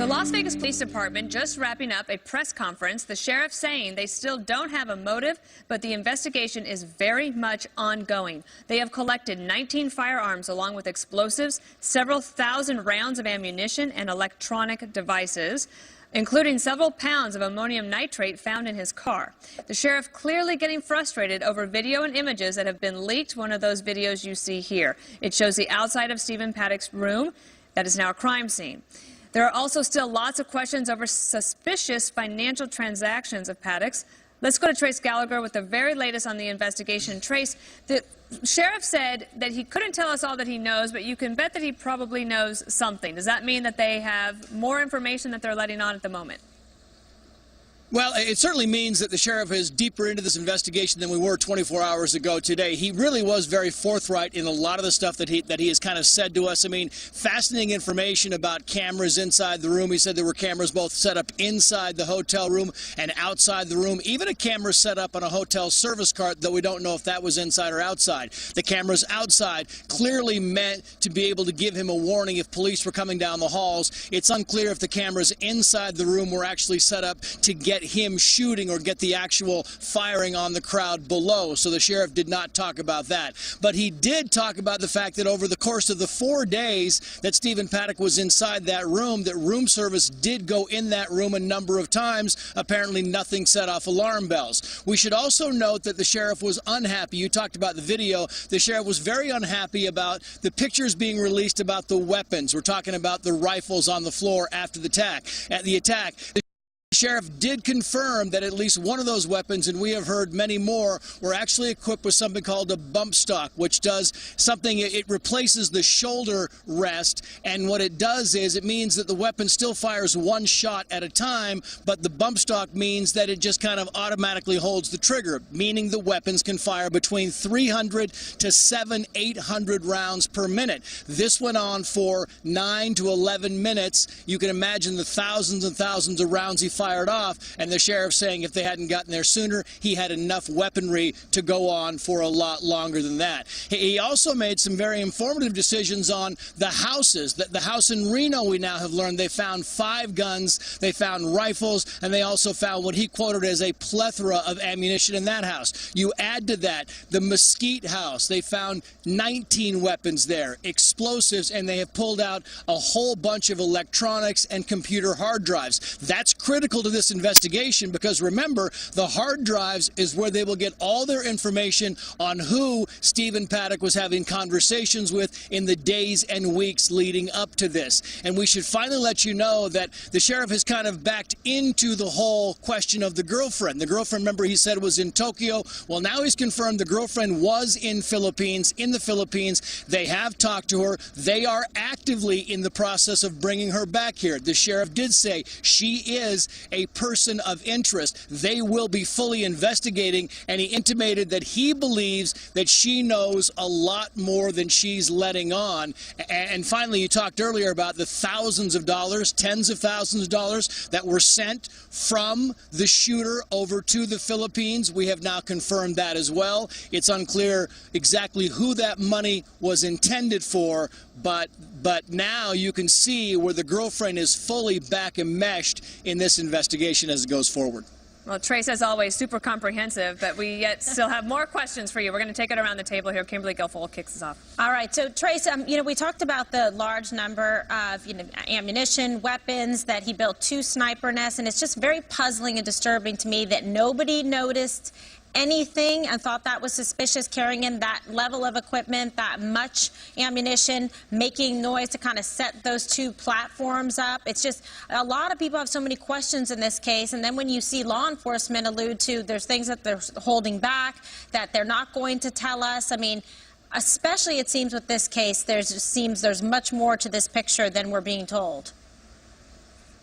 The Las Vegas Police Department just wrapping up a press conference. The sheriff saying they still don't have a motive, but the investigation is very much ongoing. They have collected 19 firearms along with explosives, several thousand rounds of ammunition, and electronic devices, including several pounds of ammonium nitrate found in his car. The sheriff clearly getting frustrated over video and images that have been leaked. One of those videos you see here. It shows the outside of Stephen Paddock's room that is now a crime scene. There are also still lots of questions over suspicious financial transactions of Paddock's. Let's go to Trace Gallagher with the very latest on the investigation. Trace, the sheriff said that he couldn't tell us all that he knows, but you can bet that he probably knows something. Does that mean that they have more information that they're letting on at the moment? Well, it certainly means that the sheriff is deeper into this investigation than we were 24 hours ago today. He really was very forthright in a lot of the stuff that he has kind of said to us. I mean, fascinating information about cameras inside the room. He said there were cameras both set up inside the hotel room and outside the room. Even a camera set up on a hotel service cart, though we don't know if that was inside or outside. The cameras outside clearly meant to be able to give him a warning if police were coming down the halls. It's unclear if the cameras inside the room were actually set up to get him shooting or get the actual firing on the crowd below. So the sheriff did not talk about that. But he did talk about the fact that over the course of the 4 days that Stephen Paddock was inside that room service did go in that room a number of times. Apparently nothing set off alarm bells. We should also note that the sheriff was unhappy. You talked about the video. The sheriff was very unhappy about the pictures being released about the weapons. We're talking about the rifles on the floor after the attack. The sheriff did confirm that at least one of those weapons, and we have heard many more, were actually equipped with something called a bump stock, which does something, it replaces the shoulder rest, and what it does is it means that the weapon still fires one shot at a time, but the bump stock means that it just kind of automatically holds the trigger, meaning the weapons can fire between 300 to 800 rounds per minute. This went on for 9 to 11 minutes. You can imagine the thousands and thousands of rounds he fired off, and the sheriff saying if they hadn't gotten there sooner, he had enough weaponry to go on for a lot longer than that. He also made some very informative decisions on the houses. The house in Reno, we now have learned, they found 5 guns, they found rifles, and they also found what he quoted as a plethora of ammunition in that house. You add to that the Mesquite house, they found 19 weapons there, explosives, and they have pulled out a whole bunch of electronics and computer hard drives. That's critical to this investigation because remember, the hard drives is where they will get all their information on who Stephen Paddock was having conversations with in the days and weeks leading up to this. And we should finally let you know that the sheriff has kind of backed into the whole question of the girlfriend. The girlfriend, remember, he said was in Tokyo. Well, now he's confirmed the girlfriend was in the Philippines. They have talked to her. They are actively in the process of bringing her back here. The sheriff did say she is a person of interest. They will be fully investigating, and he intimated that he believes that she knows a lot more than she's letting on. And finally, you talked earlier about the thousands of dollars, tens of thousands of dollars that were sent from the shooter over to the Philippines. We have now confirmed that as well. It's unclear exactly who that money was intended for, but now you can see where the girlfriend is fully back enmeshed in this investigation as it goes forward. Well, Trace, as always, super comprehensive, but we yet still have more questions for you. We're going to take it around the table here. Kimberly Guilfoyle kicks us off. All right. So, Trace, we talked about the large number of, ammunition, weapons, that he built 2 sniper nests, and it's just very puzzling and disturbing to me that nobody noticed anything and thought that was suspicious, carrying in that level of equipment, that much ammunition, making noise to kind of set those 2 platforms up. It's just a lot of people have so many questions in this case, and then when you see law enforcement allude to there's things that they're holding back, that they're not going to tell us. I mean, especially it seems with this case, there's much more to this picture than we're being told.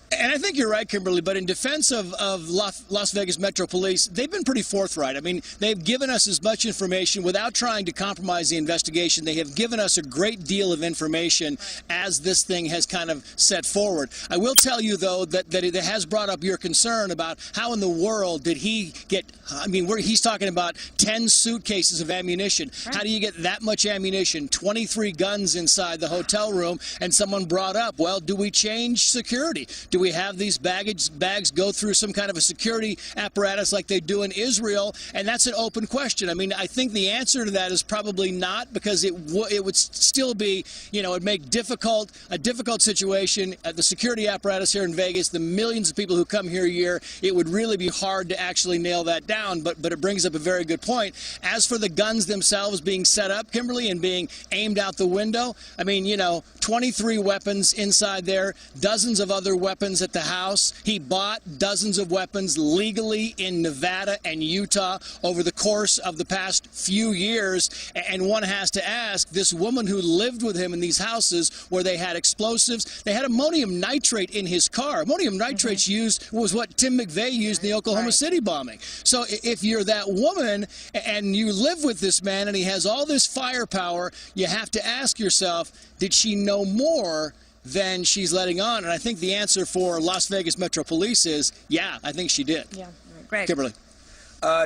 And I think you're right, Kimberly, but in defense of Las Vegas Metro Police, they've been pretty forthright. I mean, they've given us as much information without trying to compromise the investigation. They have given us a great deal of information as this thing has kind of set forward. I will tell you, though, that it has brought up your concern about how in the world did he get, I mean, he's talking about 10 suitcases of ammunition. Right. How do you get that much ammunition? 23 guns inside the hotel room, and someone brought up, well, do we change security? Do we have these bags go through some kind of a security apparatus like they do in Israel? And that's an open question. I mean, I think the answer to that is probably not, because it would still be, you know, it'd make a difficult situation. The security apparatus here in Vegas, the millions of people who come here a year, it would really be hard to actually nail that down. But it brings up a very good point. As for the guns themselves being set up, Kimberly, and being aimed out the window, I mean, you know, 23 weapons inside there, dozens of other weapons at the house. He bought dozens of weapons legally in Nevada and Utah over the course of the past few years. And one has to ask, this woman who lived with him in these houses where they had explosives, they had ammonium nitrate in his car. Ammonium nitrate's was what Tim McVeigh used in the Oklahoma City bombing. So if you're that woman and you live with this man and he has all this firepower, you have to ask yourself, did she know more than she's letting on? And I think the answer for Las Vegas Metro Police is, yeah, I think she did. Yeah, Greg. Kimberly.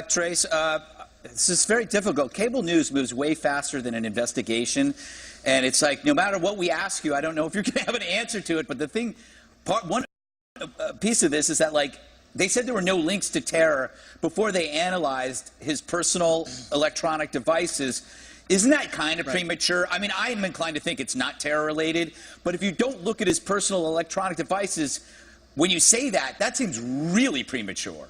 Trace, this is very difficult. Cable news moves way faster than an investigation. And it's like, no matter what we ask you, I don't know if you're going to have an answer to it. But the thing, one piece of this is that, like, they said there were no links to terror before they analyzed his personal electronic devices. Isn't that kind of premature? I mean, I'm inclined to think it's not terror-related, but if you don't look at his personal electronic devices, when you say that, that seems really premature.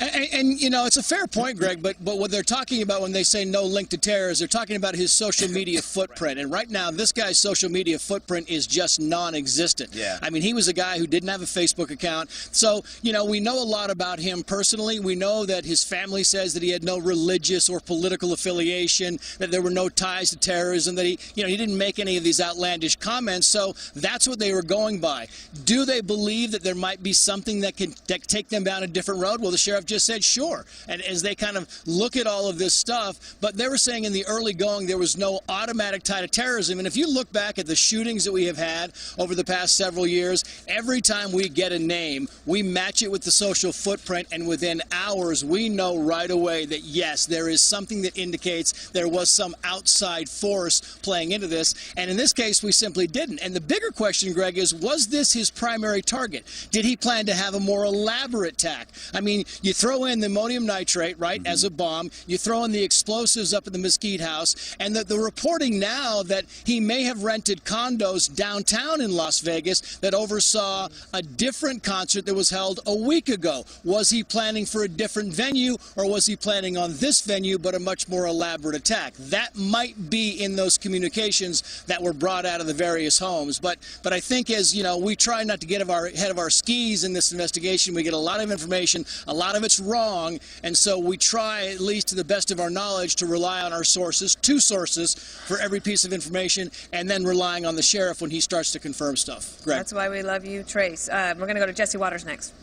And, you know, it's a fair point, Greg, but what they're talking about when they say no link to terror is they're talking about his social media footprint. And right now, this guy's social media footprint is just non-existent. Yeah. I mean, he was a guy who didn't have a Facebook account. So, you know, we know a lot about him personally. We know that his family says that he had no religious or political affiliation, that there were no ties to terrorism, that he didn't make any of these outlandish comments. So that's what they were going by. Do they believe that there might be something that can take them down a different road? Well, the sheriff just said sure. And as they kind of look at all of this stuff, but they were saying in the early going there was no automatic tie to terrorism. And if you look back at the shootings that we have had over the past several years, every time we get a name, we match it with the social footprint, and within hours we know right away that yes, there is something that indicates there was some outside force playing into this. And in this case, we simply didn't. And the bigger question, Greg, is, was this his primary target? Did he plan to have a more elaborate attack? I mean, you throw in the ammonium nitrate, right, as a bomb. You throw in the explosives up at the Mesquite House. And the reporting now that he may have rented condos downtown in Las Vegas that oversaw a different concert that was held a week ago. Was he planning for a different venue, or was he planning on this venue but a much more elaborate attack? That might be in those communications that were brought out of the various homes. But I think, as you know, we try not to get ahead of our skis in this investigation. We get a lot of information. A lot of it's wrong, and so we try, at least to the best of our knowledge, to rely on our sources, two sources for every piece of information, and then relying on the sheriff when he starts to confirm stuff. Greg. That's why we love you, Trace. We're going to go to Jesse Waters next.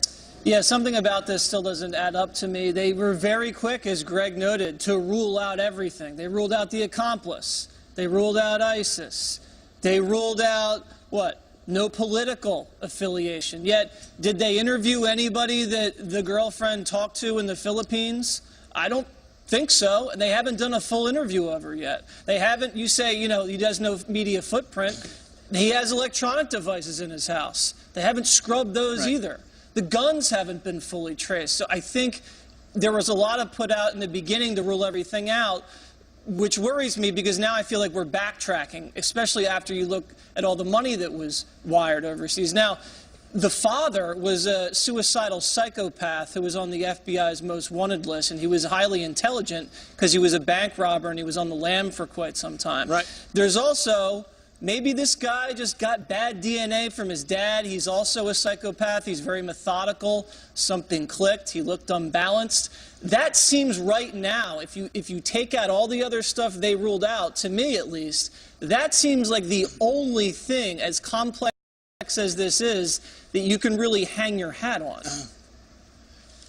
Yeah, something about this still doesn't add up to me. They were very quick, as Greg noted, to rule out everything. They ruled out the accomplice. They ruled out ISIS. They ruled out, what? No political affiliation. Yet, did they interview anybody that the girlfriend talked to in the Philippines? I don't think so, and they haven't done a full interview of her yet. They haven't, you say, you know, he does no media footprint. He has electronic devices in his house. They haven't scrubbed those either. The guns haven't been fully traced. So I think there was a lot of put out in the beginning to rule everything out, which worries me because now I feel like we're backtracking, especially after you look at all the money that was wired overseas. Now, the father was a suicidal psychopath who was on the FBI's most wanted list, and he was highly intelligent because he was a bank robber and he was on the lam for quite some time. Right. There's also, maybe this guy just got bad DNA from his dad. He's also a psychopath. He's very methodical. Something clicked. He looked unbalanced. That seems right now, if you take out all the other stuff they ruled out, to me at least, that seems like the only thing, as complex as this is, that you can really hang your hat on.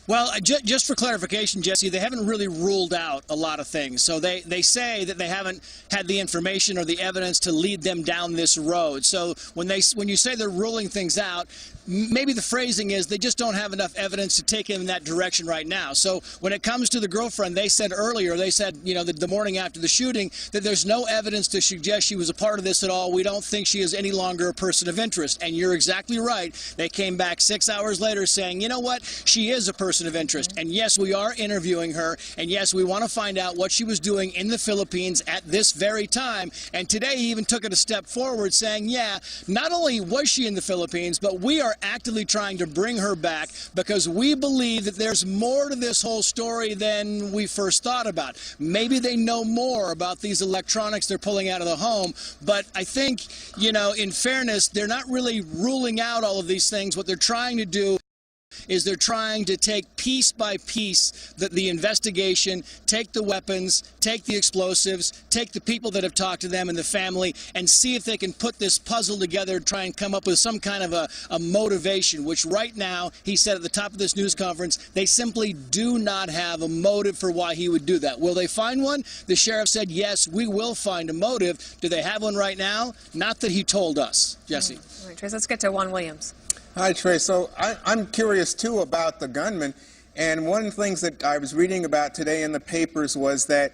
Well, just for clarification, Jesse, they haven't really ruled out a lot of things. So they say that they haven't had the information or the evidence to lead them down this road. So when you say they're ruling things out, maybe the phrasing is they just don't have enough evidence to take him in that direction right now. So when it comes to the girlfriend, they said earlier, the morning after the shooting, that there's no evidence to suggest she was a part of this at all. We don't think she is any longer a person of interest. And you're exactly right. They came back 6 hours later saying, you know what, she is a person of interest. And yes, we are interviewing her. And yes, we want to find out what she was doing in the Philippines at this very time. And today he even took it a step forward saying, yeah, not only was she in the Philippines, but we are actively trying to bring her back because we believe that there's more to this whole story than we first thought about. Maybe they know more about these electronics they're pulling out of the home, but I think, in fairness, they're not really ruling out all of these things. What they're trying to do is they're trying to take piece by piece the investigation, take the weapons, take the explosives, take the people that have talked to them and the family, and see if they can put this puzzle together, try and come up with some kind of a motivation, which right now, he said at the top of this news conference, they simply do not have a motive for why he would do that. Will they find one? The sheriff said, yes, we will find a motive. Do they have one right now? Not that he told us. Jesse. All right, Trace, let's get to Juan Williams. Hi, Trey. So I'm curious, too, about the gunman. And one of the things that I was reading about today in the papers was that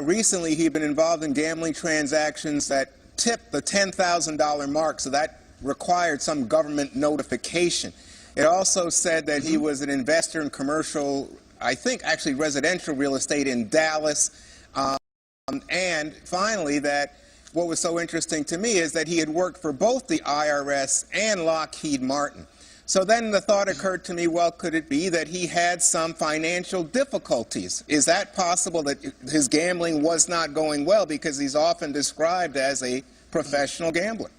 recently he'd been involved in gambling transactions that tipped the $10,000 mark. So that required some government notification. It also said that he was an investor in commercial, I think actually residential real estate in Dallas. And finally, that what was so interesting to me is that he had worked for both the IRS and Lockheed Martin. So then the thought occurred to me, well, could it be that he had some financial difficulties? Is that possible, that his gambling was not going well, because he's often described as a professional gambler?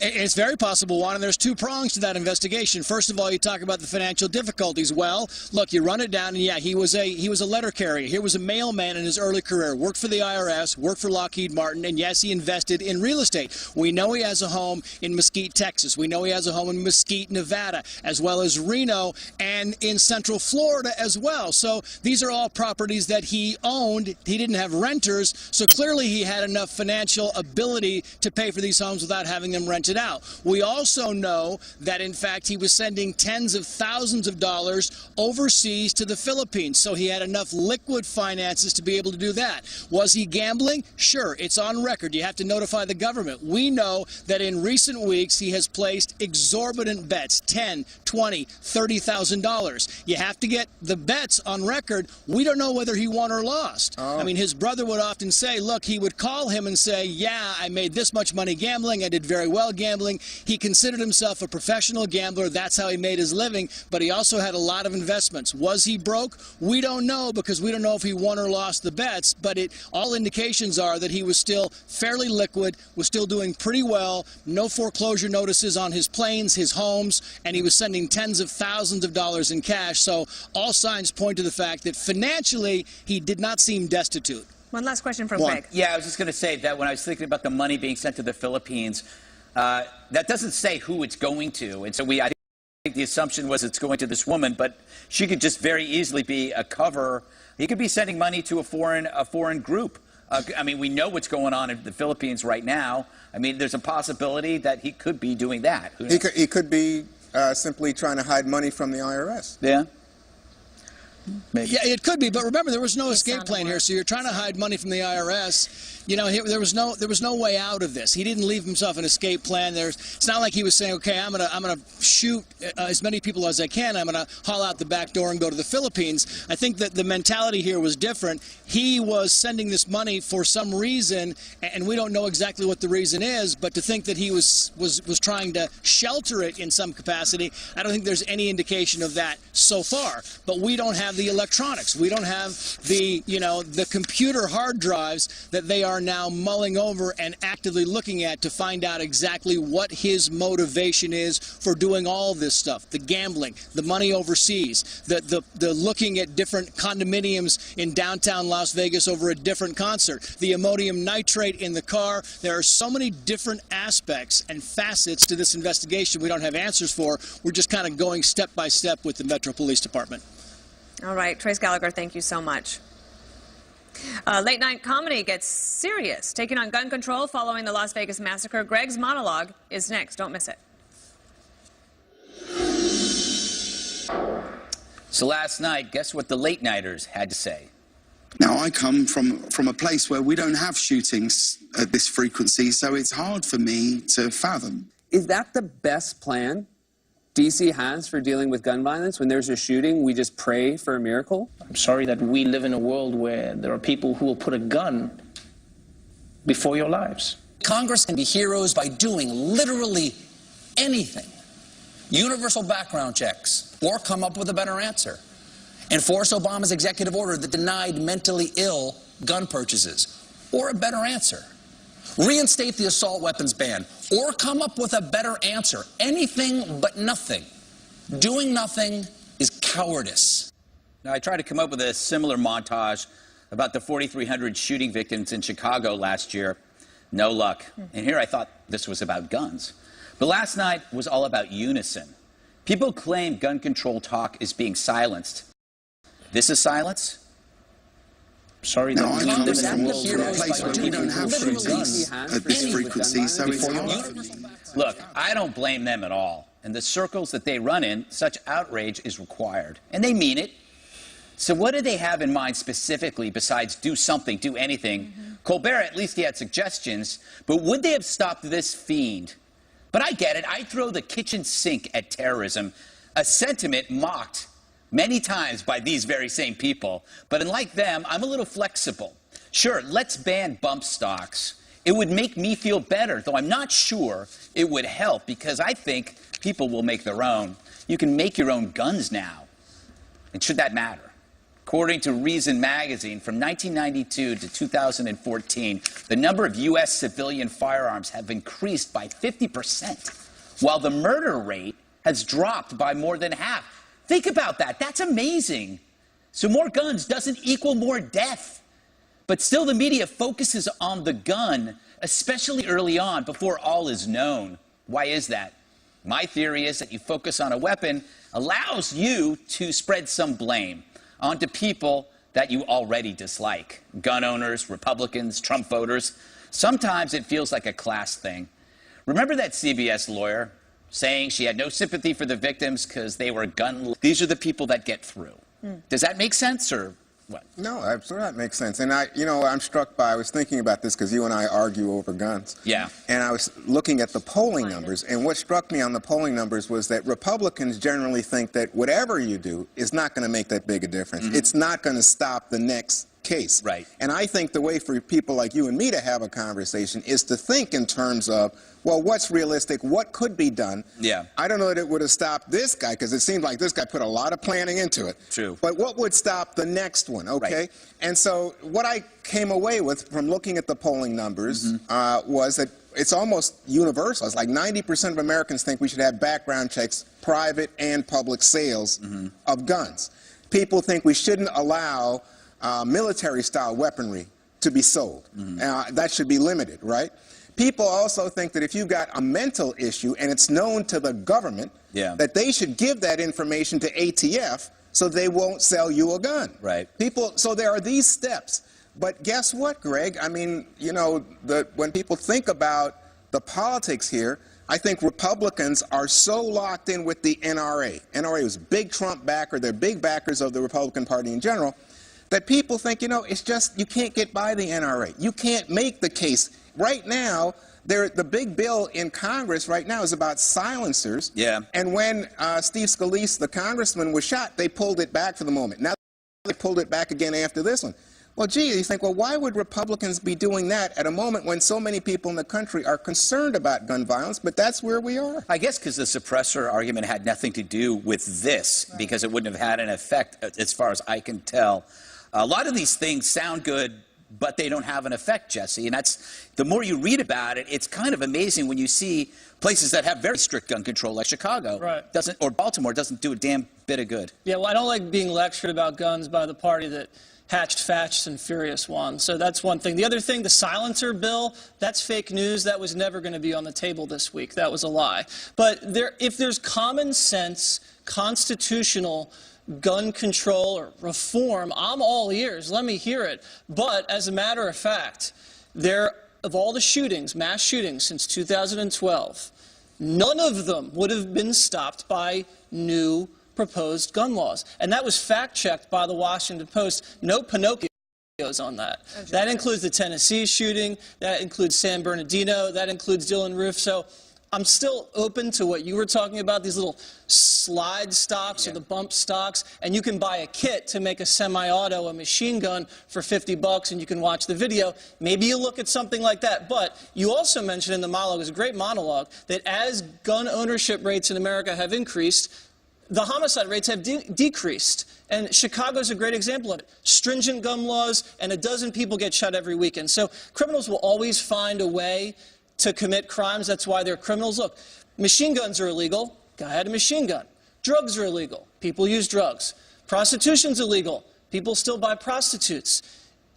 It's very possible, Juan, and there's two prongs to that investigation. First of all, you talk about the financial difficulties. Well, look, you run it down, and yeah, he was a letter carrier. He was a mailman in his early career, worked for the IRS, worked for Lockheed Martin, and yes, he invested in real estate. We know he has a home in Mesquite, Texas. We know he has a home in Mesquite, Nevada, as well as Reno and in Central Florida as well. So these are all properties that he owned. He didn't have renters, so clearly he had enough financial ability to pay for these homes without having them rented out. We also know that, in fact, he was sending tens of thousands of dollars overseas to the Philippines, so he had enough liquid finances to be able to do that. Was he gambling? Sure, it's on record. You have to notify the government. We know that in recent weeks he has placed exorbitant bets, $10,000, $20,000, $30,000. You have to get the bets on record. We don't know whether he won or lost. I mean, his brother would often say, look, he would call him and say, yeah, I made this much money gambling. I did very well gambling. He considered himself a professional gambler. That's how he made his living. But he also had a lot of investments. Was he broke? We don't know, because we don't know if he won or lost the bets. But all indications are that he was still fairly liquid, was still doing pretty well, no foreclosure notices on his planes, his homes, and he was sending tens of thousands of dollars in cash. So all signs point to the fact that financially he did not seem destitute. One last question from Greg. Yeah, I was just going to say that when I was thinking about the money being sent to the Philippines, that doesn't say who it's going to. And so I think the assumption was it's going to this woman, but she could just very easily be a cover. He could be sending money to a foreign group. I mean, we know what's going on in the Philippines right now. I mean, there's a possibility that he could be doing that. He could be simply trying to hide money from the IRS. Yeah. Maybe. Yeah, it could be, but remember, there was no escape plan here, so you're trying to hide money from the IRS. You know, there was no way out of this. He didn't leave himself an escape plan. It's not like he was saying, okay, I'm gonna shoot as many people as I can. I'm gonna haul out the back door and go to the Philippines. I think that the mentality here was different. He was sending this money for some reason, and we don't know exactly what the reason is. But to think that he was trying to shelter it in some capacity, I don't think there's any indication of that so far. But we don't have the electronics. We don't have the computer hard drives that they are are now mulling over and actively looking at to find out exactly what his motivation is for doing all this stuff. The gambling, the money overseas, the looking at different condominiums in downtown Las Vegas over a different concert, the ammonium nitrate in the car. There are so many different aspects and facets to this investigation we don't have answers for. We're just kind of going step by step with the Metro Police Department. All right, Trace Gallagher, thank you so much. Late night comedy gets serious, taking on gun control following the Las Vegas massacre. Greg's monologue is next. Don't miss it. So last night, guess what the late nighters had to say? Now, I come from a place where we don't have shootings at this frequency, so it's hard for me to fathom. Is that the best plan D.C. has for dealing with gun violence? When there's a shooting, we just pray for a miracle? I'm sorry that we live in a world where there are people who will put a gun before your lives. Congress can be heroes by doing literally anything. Universal background checks, or come up with a better answer. Enforce Obama's executive order that denied mentally ill gun purchases, or a better answer. Reinstate the assault weapons ban, or come up with a better answer. Anything but nothing. Doing nothing is cowardice. Now, I tried to come up with a similar montage about the 4,300 shooting victims in Chicago last year. No luck. And here I thought this was about guns. But last night was all about unison. People claim gun control talk is being silenced. This is silence? Sorry Now, I that come we live in a from world a where place where we don't have shootings at this frequency, so it's hard for me. Look, I don't blame them at all. In the circles that they run in, such outrage is required. And they mean it. So what do they have in mind specifically besides do something, do anything? Colbert, at least he had suggestions, but would they have stopped this fiend? But I get it. I throw the kitchen sink at terrorism, a sentiment mocked many times by these very same people. But unlike them, I'm a little flexible. Sure, let's ban bump stocks. It would make me feel better, though I'm not sure it would help because I think people will make their own. You can make your own guns now. And should that matter? According to Reason magazine, from 1992 to 2014, the number of U.S. civilian firearms have increased by 50%, while the murder rate has dropped by more than half. Think about that. That's amazing. So more guns doesn't equal more death. But still the media focuses on the gun, especially early on, before all is known. Why is that? My theory is that you focus on a weapon allows you to spread some blame onto people that you already dislike. Gun owners, Republicans, Trump voters. Sometimes it feels like a class thing. Remember that CBS lawyer saying she had no sympathy for the victims because they were gun. These are the people that get through. Does that make sense or what? No, absolutely that makes sense. And I'm struck by, I was thinking about this because you and I argue over guns. Yeah. And I was looking at the polling numbers, and what struck me on the polling numbers was that Republicans generally think that whatever you do is not going to make that big a difference. It's not going to stop the next case. Right. And I think the way for people like you and me to have a conversation is to think in terms of, well, what's realistic? What could be done? Yeah. I don't know that it would have stopped this guy because it seemed like this guy put a lot of planning into it. True. But what would stop the next one, okay? Right. And so what I came away with from looking at the polling numbers was that it's almost universal. It's like 90% of Americans think we should have background checks, private and public sales of guns. People think we shouldn't allow military-style weaponry to be sold. That should be limited, right? People also think that if you've got a mental issue and it's known to the government, that they should give that information to ATF so they won't sell you a gun. Right. So there are these steps. But guess what, Greg? I mean, when people think about the politics here, I think Republicans are so locked in with the NRA. NRA was a big Trump backer. They're big backers of the Republican Party in general. That people think, it's just, you can't get by the NRA. You can't make the case. Right now, the big bill in Congress right now is about silencers. Yeah. And when Steve Scalise, the congressman, was shot, they pulled it back for the moment. Now they pulled it back again after this one. Well, gee, you think, well, why would Republicans be doing that at a moment when so many people in the country are concerned about gun violence? But that's where we are. I guess because the suppressor argument had nothing to do with this, because it wouldn't have had an effect as far as I can tell. A lot of these things sound good, but they don't have an effect, Jesse. And that's, the more you read about it, it's kind of amazing when you see places that have very strict gun control, like Chicago, or Baltimore, doesn't do a damn bit of good. Yeah, well, I don't like being lectured about guns by the party that hatched Fast and Furious won. So that's one thing. The other thing, the silencer bill, that's fake news. That was never going to be on the table this week. That was a lie. But if there's common sense, constitutional gun control or reform, I'm all ears. Let me hear it. But as a matter of fact, of all the shootings, mass shootings since 2012, none of them would have been stopped by new proposed gun laws. And that was fact-checked by the Washington Post. No Pinocchios on that. That includes the Tennessee shooting. That includes San Bernardino. That includes Dylan Roof. So I'm still open to what you were talking about, these little slide stocks or the bump stocks, and you can buy a kit to make a semi-auto, a machine gun for $50, and you can watch the video. Maybe you look at something like that. But you also mentioned in the monologue, it was a great monologue, that as gun ownership rates in America have increased, the homicide rates have decreased. And Chicago's a great example of it. Stringent gun laws, and a dozen people get shot every weekend. So criminals will always find a way to commit crimes. That's why they're criminals. Look, machine guns are illegal. Guy had a machine gun. Drugs are illegal. People use drugs. Prostitution's illegal. People still buy prostitutes.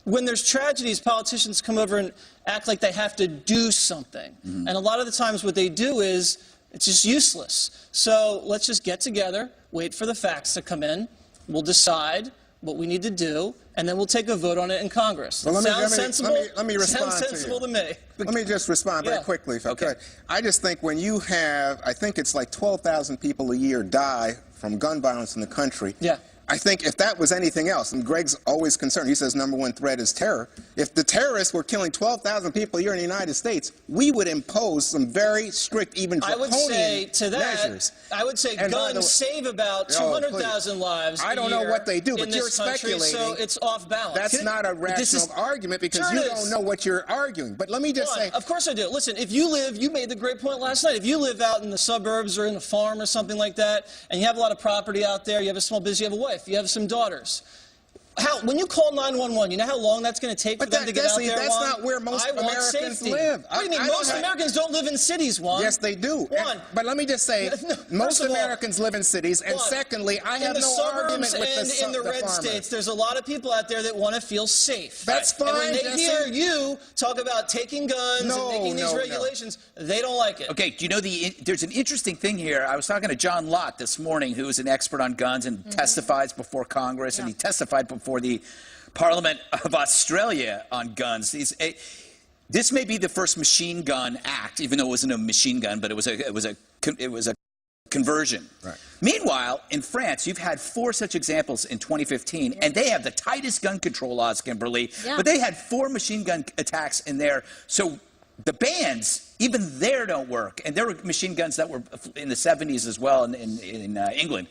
When there's tragedies, politicians come over and act like they have to do something. And a lot of the times what they do is, it's just useless. So let's just get together, wait for the facts to come in. We'll decide what we need to do, and then we'll take a vote on it in Congress. Well, Sounds sensible? Let me respond Sounds sensible to me. Let me just respond very quickly, if I could. I just think when you have, I think it's like 12,000 people a year die from gun violence in the country. Yeah. I think if that was anything else, and Greg's always concerned, he says #1 threat is terror. If the terrorists were killing 12,000 people a year in the United States, we would impose some very strict, even draconian measures. I would say guns save about 200,000 lives a year. I don't know what they do, but you're speculating. So it's off balance. That's not a rational argument because you don't know what you're arguing. But let me just say. Of course I do. Listen, if you made the great point last night, if you live out in the suburbs or in a farm or something like that, and you have a lot of property out there, you have a small business, you have a wife, you have some daughters. When you call 911, you know how long that's going to take for them to get out there? That's not where most Americans live. What do you mean? Most Americans don't live in cities, Juan. Yes, they do. But let me just say, most Americans live in cities, and secondly, I have no argument with the farmers. And in the red states, there's a lot of people out there that want to feel safe. That's fine, and when they hear you talk about taking guns and making these regulations, they don't like it. Okay, do you know there's an interesting thing here. I was talking to John Lott this morning, who is an expert on guns and testifies before Congress, and he testified before the Parliament of Australia on guns. This may be the first machine gun act, even though it wasn't a machine gun, but it was a conversion. Right. Meanwhile, in France, you've had 4 such examples in 2015, and they have the tightest gun control laws, Kimberly, but they had 4 machine gun attacks in there. So the bans, even there, don't work. And there were machine guns that were in the 70s as well in England.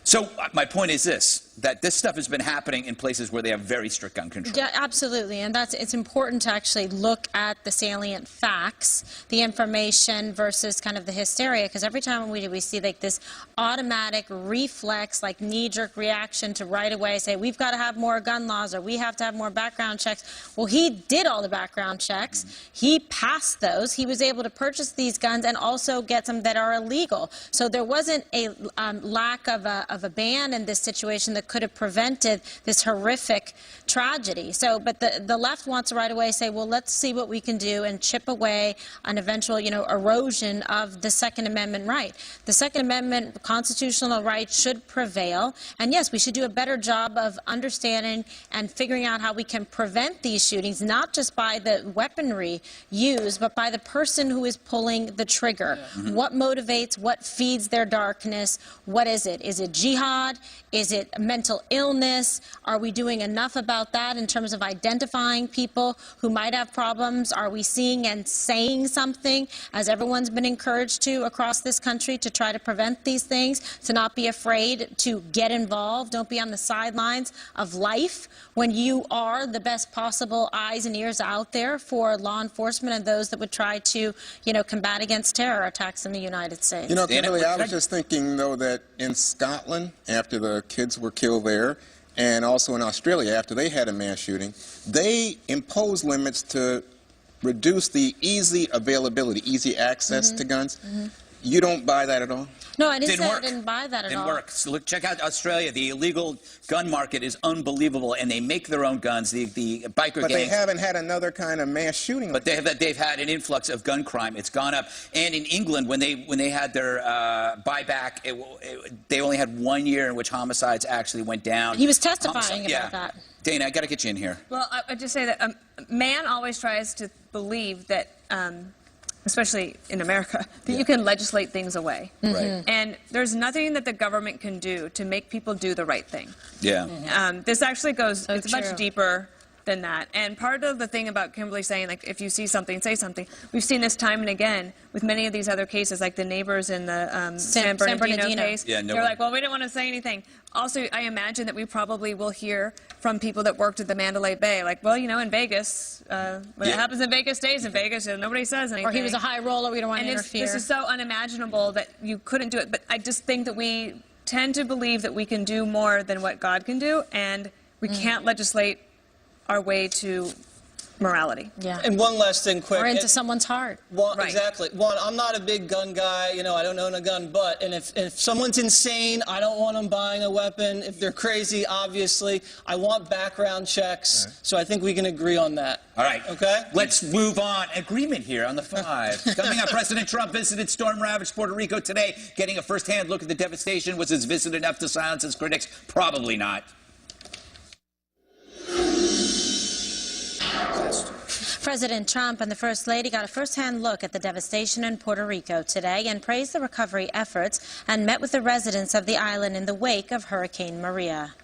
So my point is this, that this stuff has been happening in places where they have very strict gun control. Yeah, absolutely. And it's important to actually look at the salient facts, the information versus kind of the hysteria, because every time we see like this automatic reflex, like knee-jerk reaction to right away say, we've got to have more gun laws or we have to have more background checks. Well, he did all the background checks. He passed those. He was able to purchase these guns and also get some that are illegal. So there wasn't a lack of a ban in this situation that could have prevented this horrific tragedy. So, but the left wants to right away say, well, let's see what we can do and chip away an eventual, erosion of the Second Amendment right. The Second Amendment constitutional right should prevail. And yes, we should do a better job of understanding and figuring out how we can prevent these shootings, not just by the weaponry used, but by the person who is pulling the trigger. What motivates, what feeds their darkness? What is it? Is it jihad? Is it mental illness? Are we doing enough about that in terms of identifying people who might have problems? Are we seeing and saying something, as everyone's been encouraged to across this country, to try to prevent these things, to not be afraid to get involved? Don't be on the sidelines of life when you are the best possible eyes and ears out there for law enforcement and those that would try to, combat against terror attacks in the United States. Kimberly, I was just thinking, though, that in Scotland, after the kids were killed there, and also in Australia after they had a mass shooting, they imposed limits to reduce the easy availability, easy access to guns. You don't buy that at all? No, I didn't Didn't say work. I didn't buy that at all. Didn't work. So look, check out Australia. The illegal gun market is unbelievable, and they make their own guns. The biker But they gangs. haven't had another kind of mass shooting. But they've had an influx of gun crime. It's gone up. And in England, when they had their buyback, they only had 1 year in which homicides actually went down. He was testifying about that. Dana, I got to get you in here. Well, I just say that man always tries to believe that, especially in America, that you can legislate things away. Right. And there's nothing that the government can do to make people do the right thing. Yeah. This actually goes, So it's true. much deeper than that. And part of the thing about Kimberly saying, like, if you see something, say something, we've seen this time and again with many of these other cases, like the neighbors in the San Bernardino case. Yeah, no They're one- like, well, we didn't want to say anything. Also, I imagine that we probably will hear from people that worked at the Mandalay Bay, like, well, you know, in Vegas, when it happens in Vegas, stays in Vegas, and nobody says anything. Or he was a high roller, we don't want to And interfere. this is so unimaginable that you couldn't do it. But I just think that we tend to believe that we can do more than what God can do, and we can't legislate our way to morality. Yeah. And one last thing, quick. Or into And- someone's heart. One, Right. Exactly. One, I'm not a big gun guy. You know, I don't own a gun, but if someone's insane, I don't want them buying a weapon. If they're crazy, obviously, I want background checks. So I think we can agree on that. All right. Okay. Let's move on. Agreement here on the 5. Coming up, President Trump visited storm-ravaged Puerto Rico today. Getting a first-hand look at the devastation. Was his visit enough to silence his critics? Probably not. President Trump and the First Lady got a first-hand look at the devastation in Puerto Rico today and praised the recovery efforts and met with the residents of the island in the wake of Hurricane Maria.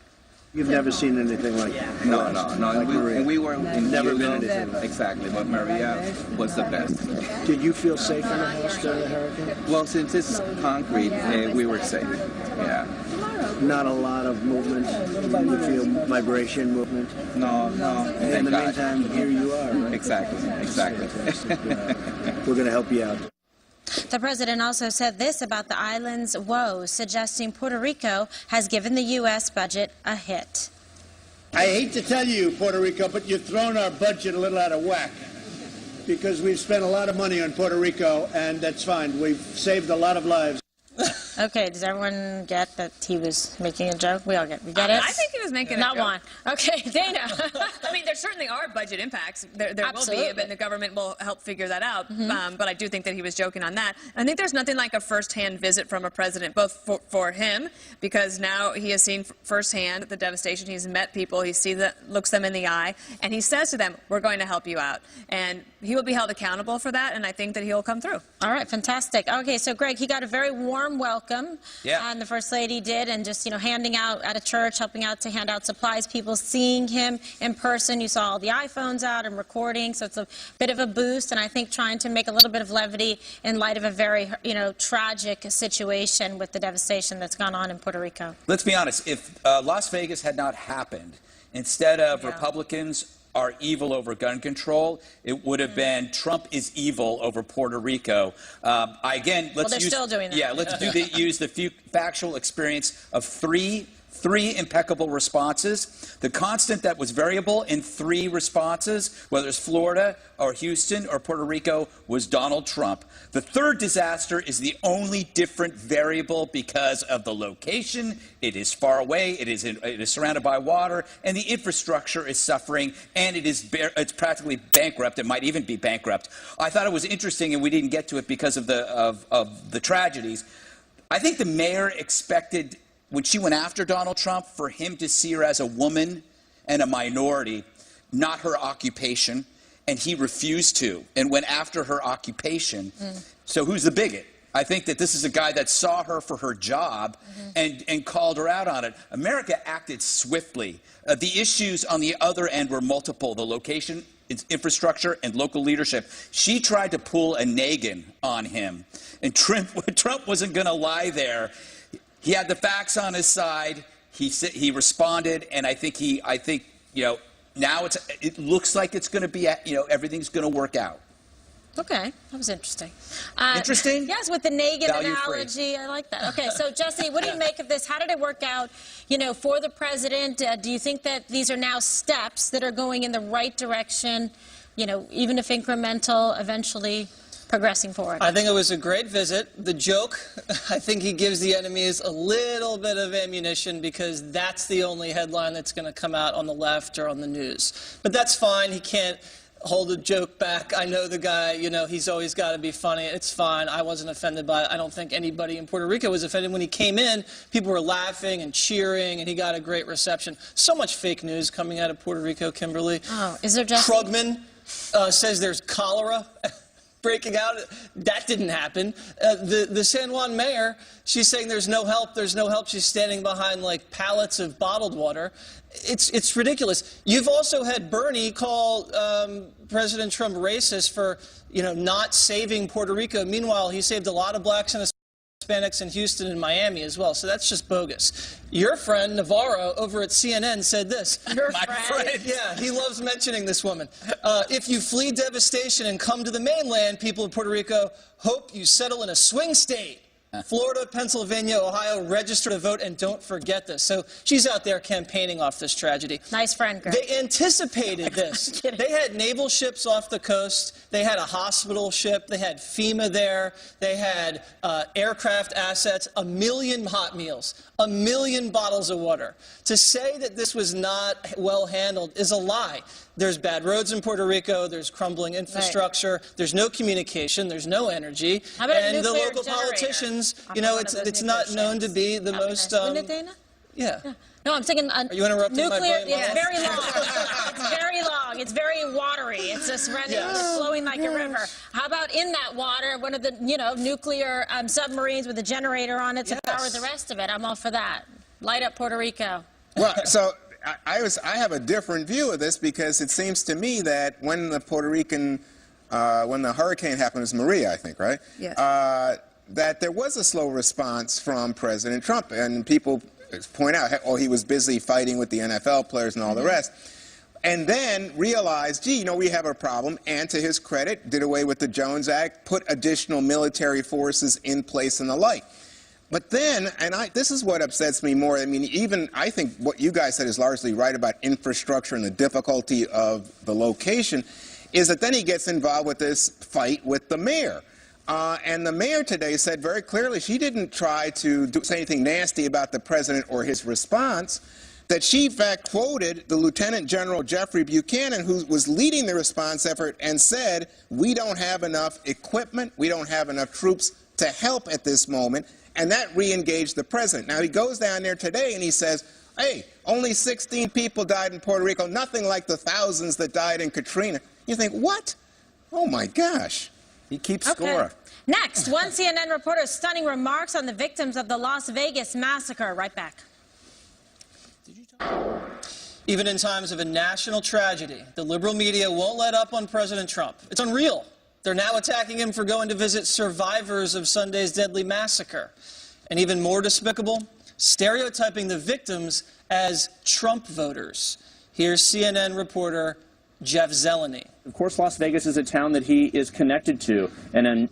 You've never seen anything like that? No. Like Maria. We were in Never been Cuba. anything like Exactly, but Maria was the best. Did you feel safe in the house during the hurricane? Well, since it's concrete, we were safe. Yeah. Not a lot of movement. You feel vibration movement. No. In the meantime, here you are, right? Exactly. We're going to help you out. The president also said this about the island's woes, suggesting Puerto Rico has given the U.S. budget a hit. I hate to tell you, Puerto Rico, but you've thrown our budget a little out of whack because we've spent a lot of money on Puerto Rico, and that's fine. We've saved a lot of lives. Okay, does everyone get that he was making a joke? We all get it? I think he was making a Not joke. one. Okay, Dana. I mean, there certainly are budget impacts. There will be, Absolutely. and the government will help figure that out. But I do think that he was joking on that. I think there's nothing like a first-hand visit from a president, both for him, because now he has seen firsthand the devastation. He's met people. He looks them in the eye, and he says to them, we're going to help you out. And he will be held accountable for that, and I think that he'll come through. All right, fantastic. Okay, so Greg, he got a very warm welcome. Yeah. And the First Lady did, and just, handing out at a church, helping out to hand out supplies, people seeing him in person. You saw all the iPhones out and recording, so it's a bit of a boost, and I think trying to make a little bit of levity in light of a very, tragic situation with the devastation that's gone on in Puerto Rico. Let's be honest. If Las Vegas had not happened, instead of Republicans are evil over gun control, it would have been Trump is evil over Puerto Rico. Let's they're still doing that. Yeah, let's use the factual experience of three impeccable responses. The constant that was variable in 3 responses, whether it's Florida or Houston or Puerto Rico, was Donald Trump. The third disaster is the only different variable because of the location. It is far away. It is surrounded by water, and the infrastructure is suffering, and it's practically bankrupt. It might even be bankrupt. I thought it was interesting, and we didn't get to it because of the tragedies. I think the mayor expected, when she went after Donald Trump, for him to see her as a woman and a minority, not her occupation, and he refused to and went after her occupation. So who's the bigot? I think that this is a guy that saw her for her job and called her out on it. America acted swiftly. The issues on the other end were multiple. The location, its infrastructure, and local leadership. She tried to pull a Nagin on him, and Trump wasn't going to lie there. He had the facts on his side. He responded, and I think now it looks like it's going to be, everything's going to work out. Okay, that was interesting. Interesting? Yes, with the Nagin Value free. analogy. I like that. Okay, so Jesse, what do you make of this? How did it work out, for the president? Do you think that these are now steps that are going in the right direction, even if incremental, eventually progressing forward? I think it was a great visit. The joke, I think he gives the enemies a little bit of ammunition because that's the only headline that's going to come out on the left or on the news. But that's fine. He can't hold a joke back. I know the guy, he's always got to be funny. It's fine. I wasn't offended by it. I don't think anybody in Puerto Rico was offended. When he came in, people were laughing and cheering, and he got a great reception. So much fake news coming out of Puerto Rico, Kimberly. Oh, is there just... Krugman says there's cholera breaking out. That didn't happen. The San Juan mayor, she's saying there's no help. There's no help. She's standing behind, pallets of bottled water. It's ridiculous. You've also had Bernie call President Trump racist for, not saving Puerto Rico. Meanwhile, he saved a lot of blacks and Hispanics in Houston and Miami as well. So that's just bogus. Your friend, Navarro, over at CNN said this. Your My friend. Yeah, he loves mentioning this woman. If you flee devastation and come to the mainland, people of Puerto Rico hope you settle in a swing state. Florida, Pennsylvania, Ohio, register to vote, and don't forget this. So she's out there campaigning off this tragedy. Nice friend, Greg. They anticipated this. They had naval ships off the coast. They had a hospital ship. They had FEMA there. They had aircraft assets, 1 million hot meals, 1 million bottles of water. To say that this was not well handled is a lie. There's bad roads in Puerto Rico. There's crumbling infrastructure. Right. There's no communication. There's no energy. And the local politicians, it's not known to be the most. Yeah. No, I'm thinking Are you interrupting nuclear. my It's very long. It's very long. It's very watery. It's just running, it's flowing like a river. How about in that water, one of the nuclear submarines with a generator on it to power the rest of it? I'm all for that. Light up Puerto Rico. Well, so I have a different view of this because it seems to me that when the when the hurricane happened, it was Maria, I think, right? Yes. That there was a slow response from President Trump, and people point out, oh, he was busy fighting with the NFL players and all the rest, and then realized, gee, we have a problem, and to his credit, did away with the Jones Act, put additional military forces in place and the like. But then, and this is what upsets me more, I think what you guys said is largely right about infrastructure and the difficulty of the location, is that then he gets involved with this fight with the mayor. And the mayor today said very clearly she didn't try to say anything nasty about the president or his response, that she, in fact, quoted the Lieutenant General Jeffrey Buchanan, who was leading the response effort, and said, we don't have enough equipment, we don't have enough troops to help at this moment, and that re-engaged the president. Now, he goes down there today and he says, hey, only 16 people died in Puerto Rico, nothing like the thousands that died in Katrina. You think, what? Oh, my gosh. He keeps score. Next, one CNN reporter's stunning remarks on the victims of the Las Vegas massacre. Right back. Even in times of a national tragedy, the liberal media won't let up on President Trump. It's unreal. They're now attacking him for going to visit survivors of Sunday's deadly massacre. And even more despicable, stereotyping the victims as Trump voters. Here's CNN reporter Jeff Zeleny. Of course, Las Vegas is a town that he is connected to and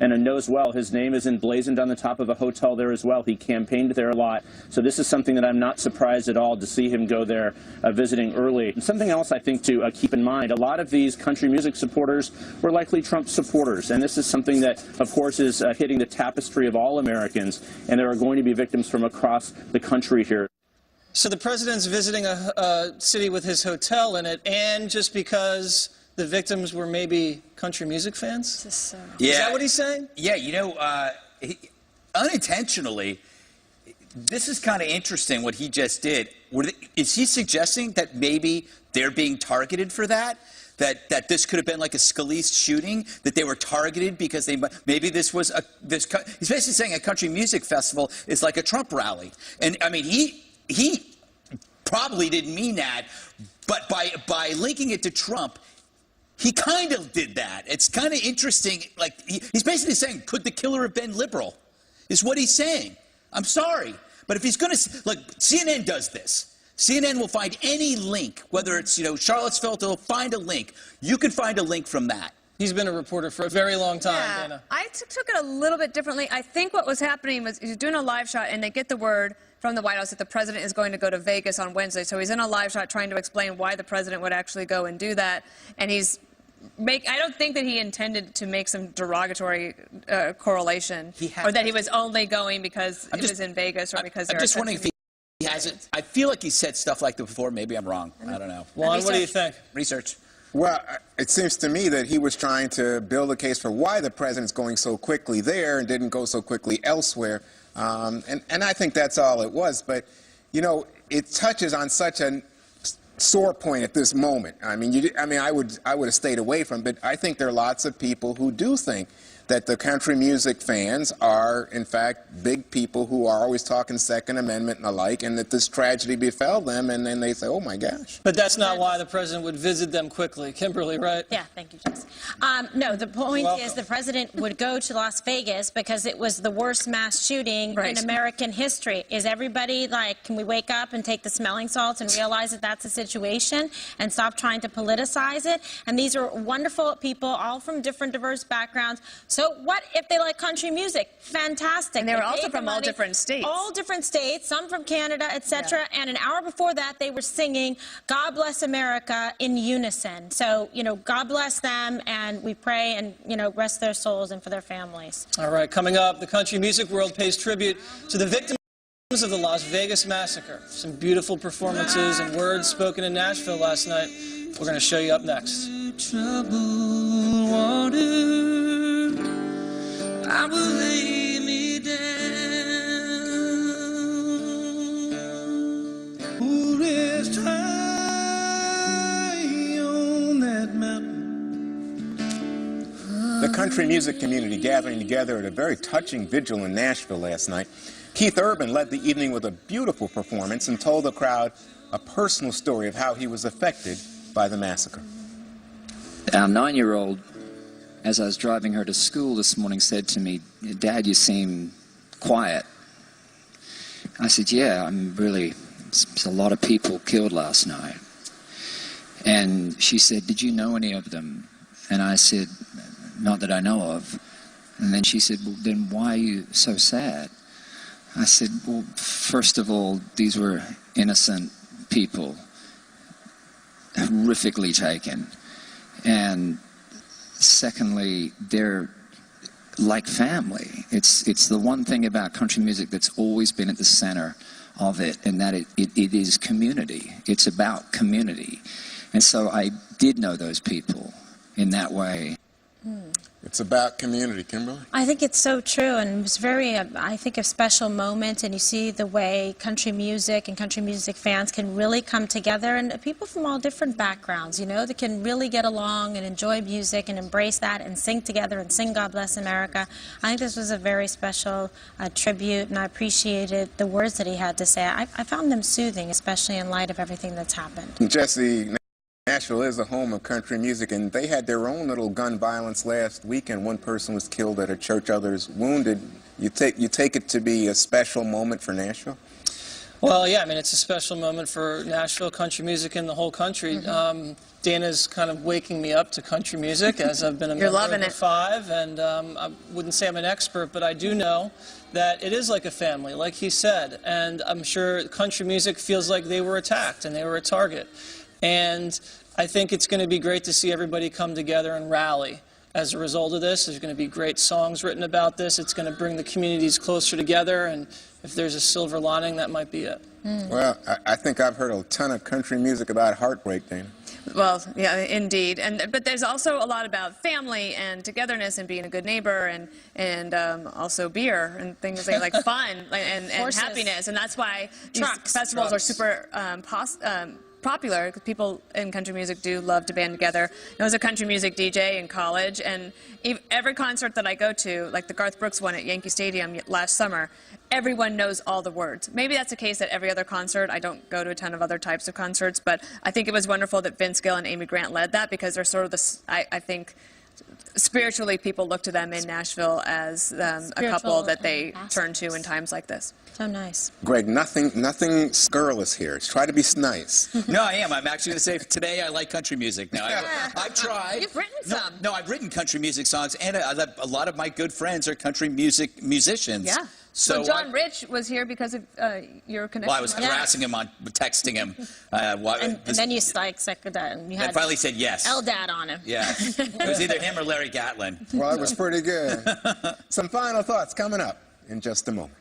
knows well. His name is emblazoned on the top of a hotel there as well. He campaigned there a lot. So this is something that I'm not surprised at all to see him go there visiting early. And something else I think to keep in mind, a lot of these country music supporters were likely Trump supporters. And this is something that, of course, is hitting the tapestry of all Americans. And there are going to be victims from across the country here. So the president's visiting a city with his hotel in it, and just because the victims were maybe country music fans? Yeah. Is that what he's saying? Yeah, unintentionally, this is kind of interesting what he just did. Is he suggesting that maybe they're being targeted for that? That this could have been like a Scalise shooting, that they were targeted because maybe this was he's basically saying a country music festival is like a Trump rally. And I mean, he probably didn't mean that, but by linking it to Trump, he kind of did that. It's kind of interesting. Like, he's basically saying, could the killer have been liberal? Is what he's saying. I'm sorry. But if he's going to, like, CNN does this. CNN will find any link, whether it's, Charlottesville, they'll find a link. You can find a link from that. He's been a reporter for a very long time, Dana. I took it a little bit differently. I think what was happening was he was doing a live shot, and they get the word from the White House that the president is going to go to Vegas on Wednesday. So he's in a live shot trying to explain why the president would actually go and do that. And I don't think that he intended to make some derogatory correlation, or that he was only going because it was in Vegas or because I'm just wondering if he has it. I feel like he said stuff like that before. Maybe I'm wrong. I don't know. Juan, what do you think? Research. Well, it seems to me that he was trying to build a case for why the president's going so quickly there and didn't go so quickly elsewhere. And I think that's all it was. But, you know, it touches on such a sore point at this moment. I mean, I would have stayed away from it, but I think there are lots of people who do think that the country music fans are, in fact, big people who are always talking Second Amendment and the like, and that this tragedy befell them, and then they say, oh, my gosh. But that's not why the president would visit them quickly. Kimberly, right? Yeah, thank you, Jess. No, the point is the president would go to Las Vegas because it was the worst mass shooting in American history. Is everybody like, can we wake up and take the smelling salts and realize that that's a situation and stop trying to politicize it? And these are wonderful people, all from different, diverse backgrounds. So what if they like country music? Fantastic. And they were also from all different states. All different states, some from Canada, etc. Yeah. And an hour before that, they were singing God Bless America in unison. So, you know, God bless them, and we pray and, you know, rest their souls and for their families. All right, coming up, the country music world pays tribute to the victims of the Las Vegas massacre. Some beautiful performances and words spoken in Nashville last night. We're going to show you up next. I will lay me down. Who is high on that mountain? The country music community gathering together at a very touching vigil in Nashville last night. Keith Urban led the evening with a beautiful performance and told the crowd a personal story of how he was affected by the massacre. Our 9-year-old, as I was driving her to school this morning, said to me, Dad, you seem quiet. I said, yeah, I'm really, there's a lot of people killed last night. And she said, did you know any of them? And I said, not that I know of. And then she said, well, then why are you so sad? I said, well, first of all, these were innocent people, horrifically taken. And secondly, they're like family. It's the one thing about country music that's always been at the center of it, and that it is community. It's about community. And so I did know those people in that way. It's about community, Kimberly. I think it's so true, and it was very, I think, a special moment, and you see the way country music and country music fans can really come together, and people from all different backgrounds, you know, that can really get along and enjoy music and embrace that and sing together and sing God Bless America. I think this was a very special tribute, and I appreciated the words that he had to say. I found them soothing, especially in light of everything that's happened. Jesse, Nashville is a home of country music, and they had their own little gun violence last weekend. One person was killed at a church, others wounded. You take it to be a special moment for Nashville? Well, yeah, I mean, it's a special moment for Nashville, country music, and the whole country. Dana's kind of waking me up to country music, as I've been a member of the Five, and I wouldn't say I'm an expert, but I do know that it is like a family, like he said, and I'm sure country music feels like they were attacked and they were a target. And I think it's going to be great to see everybody come together and rally as a result of this. There's going to be great songs written about this. It's going to bring the communities closer together, and if there's a silver lining, that might be it. Well, I think I've heard a ton of country music about heartbreak, Dana. Well, yeah, indeed. But there's also a lot about family and togetherness and being a good neighbor, and also beer and things like fun and happiness. And that's why these festivals are super popular, because people in country music do love to band together. I was a country music DJ in college, and every concert that I go to, like the Garth Brooks one at Yankee Stadium last summer, everyone knows all the words. Maybe that's the case at every other concert. I don't go to a ton of other types of concerts, but I think it was wonderful that Vince Gill and Amy Grant led that, because they're sort of I think, spiritually, people look to them in Nashville as a couple that they turn to in times like this. So nice. Greg, nothing scurrilous here. Try to be nice. No, I am. I'm actually going to say today I like country music. Now, I've tried. You've written some. No, I've written country music songs, and a lot of my good friends are country musicians. Yeah. So John Rich was here because of your connection. Well, I was harassing him on texting him. And then you said that, and you had finally said yes. Eldad on him. Yeah. It was either him or Larry Gatlin. Well, it was pretty good. Some final thoughts coming up in just a moment.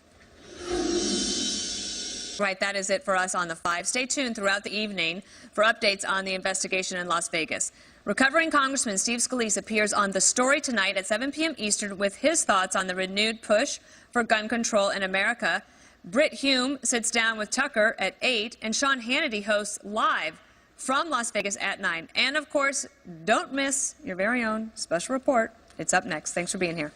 Right, that is it for us on The Five. Stay tuned throughout the evening for updates on the investigation in Las Vegas. Recovering Congressman Steve Scalise appears on The Story tonight at 7 p.m. Eastern with his thoughts on the renewed push for gun control in America. Britt Hume sits down with Tucker at 8, and Sean Hannity hosts live from Las Vegas at 9. And, of course, don't miss your very own special report. It's up next. Thanks for being here.